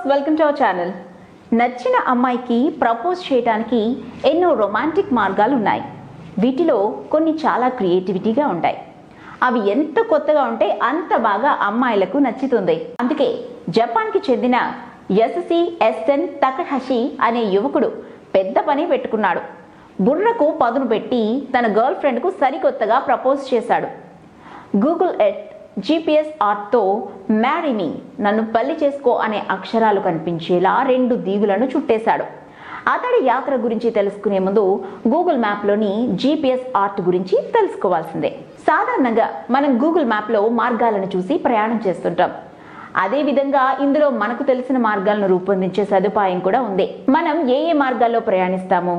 Viewers, welcome to our channel. నచ్చిన అమ్మాయికి propose చేయడానికి ఎన్నో రొమాంటిక్ మార్గాలు ఉన్నాయి. వీటిలో కొన్ని చాలా క్రియేటివిటీగా ఉంటాయి. అవి ఎంత కొత్తగా ఉంటే అంత బాగా అమ్మాయిలకు నచ్చుతుంది. అందుకే జపాన్కి చెందిన యసుసి ఎస్టెన్ తకహషి అనే యువకుడు పెద్ద పని పెట్టుకున్నాడు. బుర్రకు పదును పెట్టి తన గర్ల్ ఫ్రెండ్కు సరికొత్తగా ప్రపోజ్ చేశాడు. గూగుల్ ఎర్త్ జీపీఎస్ ఆర్ట్తో మ్యారీ మీ, నన్ను పెళ్లి చేసుకో అనే అక్షరాలు కనిపించేలా 2 దీవులను చుట్టేశాడు. అతడి యాత్ర గురించి తెలుసుకునే ముందు గూగుల్ మ్యాప్లోని జీపీఎస్ ఆర్ట్ గురించి తెలుసుకోవాల్సిందే. సాధారణంగా మనం గూగుల్ మ్యాప్లో మార్గాలను చూసి ప్రయాణం చేస్తుంటాం. అదేవిధంగా ఇందులో మనకు తెలిసిన మార్గాలను రూపొందించే సదుపాయం కూడా ఉంది. మనం ఏ మార్గాల్లో ప్రయాణిస్తామో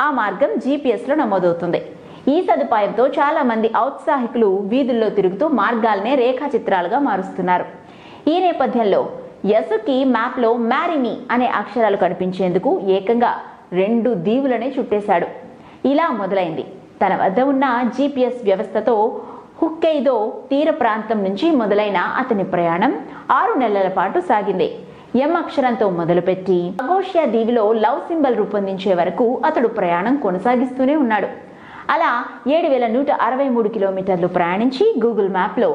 ఆ మార్గం జీపీఎస్లో నమోదవుతుంది. ఈ సదుపాయంతో చాలా మంది ఔత్సాహికులు వీధుల్లో తిరుగుతూ మార్గాలనే రేఖాచిత్రాలుగా మారుస్తున్నారు. ఈ నేపథ్యంలో యసుకి మ్యాప్లో మ్యారీ మీ అనే అక్షరాలు కనిపించేందుకు ఏకంగా 2 దీవులనే చుట్టేశాడు. ఇలా మొదలైంది. తన వద్ద ఉన్న జీపీఎస్ వ్యవస్థతో హుక్కైదో తీర ప్రాంతం నుంచి మొదలైన అతని ప్రయాణం 6 నెలల పాటు సాగింది. ఎం అక్షరంతో మొదలుపెట్టి అగోషియా దీవిలో లవ్ సింబల్ రూపొందించే వరకు అతడు ప్రయాణం కొనసాగిస్తూనే ఉన్నాడు. అలా 7163 కిలోమీటర్లు ప్రయాణించి గూగుల్ మ్యాప్లో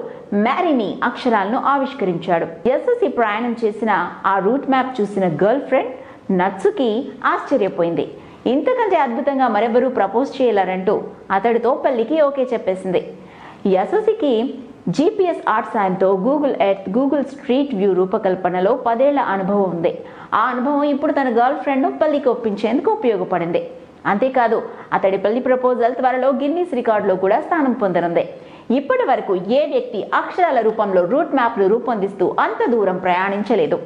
మ్యారీ మీ అక్షరాలను ఆవిష్కరించాడు. యసుసి ప్రయాణం చేసిన ఆ రూట్ మ్యాప్ చూసిన గర్ల్ ఫ్రెండ్ నత్సుకి ఆశ్చర్యపోయింది. ఇంతకంటే అద్భుతంగా మరెవరూ ప్రపోజ్ చేయలేరంటూ అతడితో పెళ్లికి ఓకే చెప్పేసింది. యసుసికి జీపీఎస్ ఆర్ట్ సాయంతో Google earth, Google street view రూపకల్పనలో 10 ఏళ్ల అనుభవం ఉంది. ఆ అనుభవం ఇప్పుడు తన గర్ల్ ఫ్రెండ్ను పెళ్లికి ఒప్పించేందుకు ఉపయోగపడింది. అంతేకాదు, అతడి పెళ్లి ప్రపోజల్ త్వరలో గిన్నీస్ రికార్డులో కూడా స్థానం పొందనుంది. ఇప్పటి వరకు ఏ వ్యక్తి అక్షరాల రూపంలో రూట్ మ్యాప్లు రూపొందిస్తూ అంత దూరం ప్రయాణించలేదు.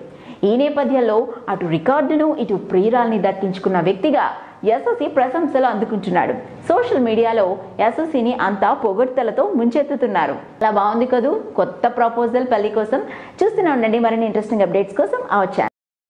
ఈ నేపథ్యంలో అటు రికార్డును ఇటు ప్రియురాల్ని దక్కించుకున్న వ్యక్తిగా యసుసి ప్రశంసలు అందుకుంటున్నాడు. సోషల్ మీడియాలో యసుసిని అంతా పొగడ్తలతో ముంచెత్తుతున్నారు. అలా బాగుంది కదూ కొత్త ప్రపోజల్ పెళ్లి కోసం. చూస్తూనే ఉండండి మరిన్ని ఇంట్రెస్టింగ్ అప్డేట్స్ కోసం అవర్ ఛానల్.